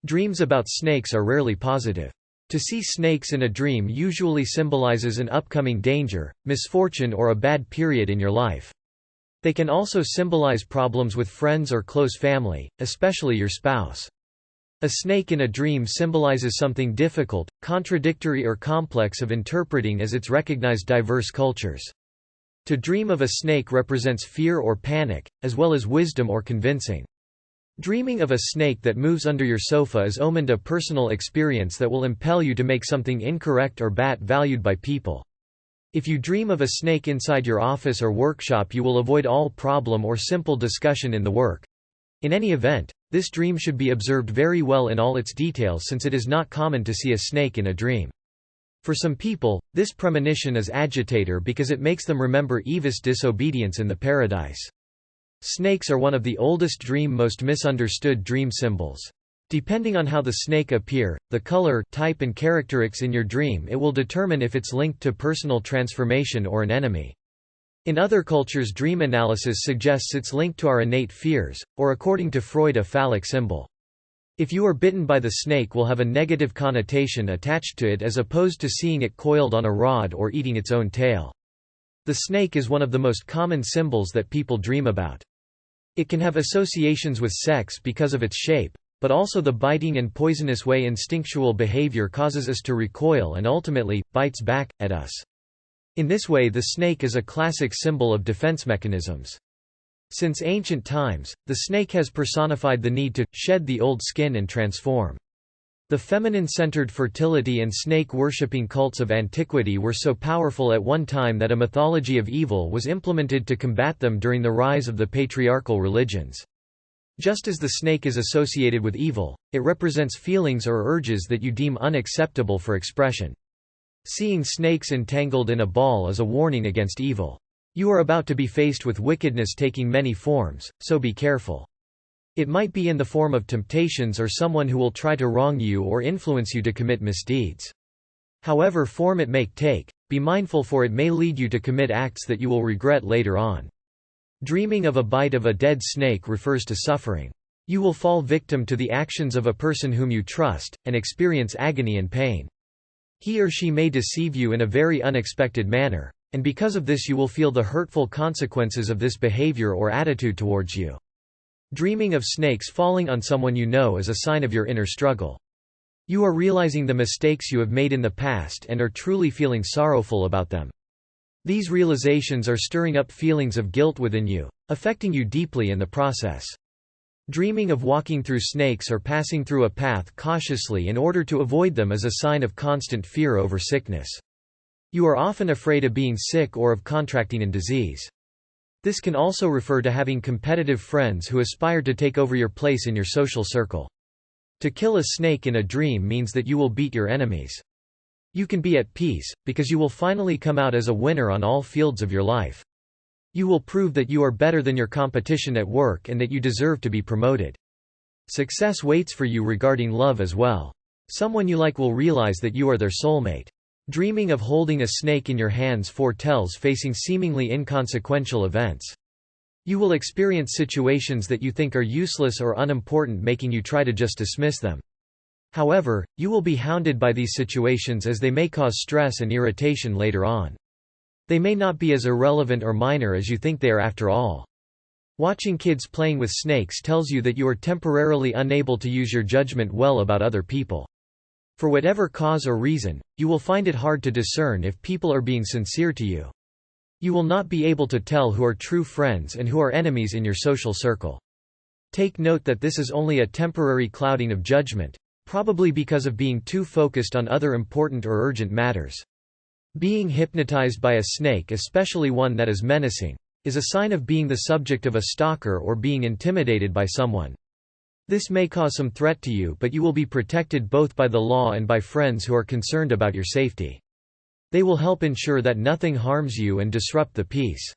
Dreams about snakes are rarely positive. To see snakes in a dream usually symbolizes an upcoming danger, misfortune, or a bad period in your life. They can also symbolize problems with friends or close family, especially your spouse. A snake in a dream symbolizes something difficult, contradictory, or complex of interpreting as it's recognized diverse cultures. To dream of a snake represents fear or panic, as well as wisdom or convincing. Dreaming of a snake that moves under your sofa is omened, a personal experience that will impel you to make something incorrect or bad valued by people. If you dream of a snake inside your office or workshop, you will avoid all problem or simple discussion in the work. In any event, this dream should be observed very well in all its details, since it is not common to see a snake in a dream. For some people, this premonition is agitator because it makes them remember Eve's disobedience in the paradise. Snakes are one of the oldest most misunderstood dream symbols. Depending on how the snake appear, the color, type, and characteristics in your dream, it will determine if it's linked to personal transformation or an enemy. In other cultures, dream analysis suggests it's linked to our innate fears, or according to Freud, a phallic symbol. If you are bitten by the snake, will have a negative connotation attached to it as opposed to seeing it coiled on a rod or eating its own tail. The snake is one of the most common symbols that people dream about. It can have associations with sex because of its shape, but also the biting and poisonous way instinctual behavior causes us to recoil and ultimately, bites back at us. In this way, the snake is a classic symbol of defense mechanisms. Since ancient times, the snake has personified the need to shed the old skin and transform. The feminine-centered fertility and snake-worshipping cults of antiquity were so powerful at one time that a mythology of evil was implemented to combat them during the rise of the patriarchal religions. Just as the snake is associated with evil, it represents feelings or urges that you deem unacceptable for expression. Seeing snakes entangled in a ball is a warning against evil. You are about to be faced with wickedness taking many forms, so be careful. It might be in the form of temptations or someone who will try to wrong you or influence you to commit misdeeds. However form it may take, be mindful, for it may lead you to commit acts that you will regret later on. Dreaming of a bite of a dead snake refers to suffering. You will fall victim to the actions of a person whom you trust, and experience agony and pain. He or she may deceive you in a very unexpected manner, and because of this you will feel the hurtful consequences of this behavior or attitude towards you. Dreaming of snakes falling on someone you know is a sign of your inner struggle. You are realizing the mistakes you have made in the past and are truly feeling sorrowful about them. These realizations are stirring up feelings of guilt within you, affecting you deeply in the process. Dreaming of walking through snakes or passing through a path cautiously in order to avoid them is a sign of constant fear over sickness. You are often afraid of being sick or of contracting a disease. This can also refer to having competitive friends who aspire to take over your place in your social circle. To kill a snake in a dream means that you will beat your enemies. You can be at peace, because you will finally come out as a winner on all fields of your life. You will prove that you are better than your competition at work and that you deserve to be promoted. Success waits for you regarding love as well. Someone you like will realize that you are their soulmate. Dreaming of holding a snake in your hands foretells facing seemingly inconsequential events. You will experience situations that you think are useless or unimportant, making you try to just dismiss them. However, you will be hounded by these situations as they may cause stress and irritation later on. They may not be as irrelevant or minor as you think they are after all. Watching kids playing with snakes tells you that you are temporarily unable to use your judgment well about other people. For whatever cause or reason, you will find it hard to discern if people are being sincere to you. You will not be able to tell who are true friends and who are enemies in your social circle. Take note that this is only a temporary clouding of judgment, probably because of being too focused on other important or urgent matters. Being hypnotized by a snake, especially one that is menacing, is a sign of being the subject of a stalker or being intimidated by someone. This may cause some threat to you, but you will be protected both by the law and by friends who are concerned about your safety. They will help ensure that nothing harms you and disrupt the peace.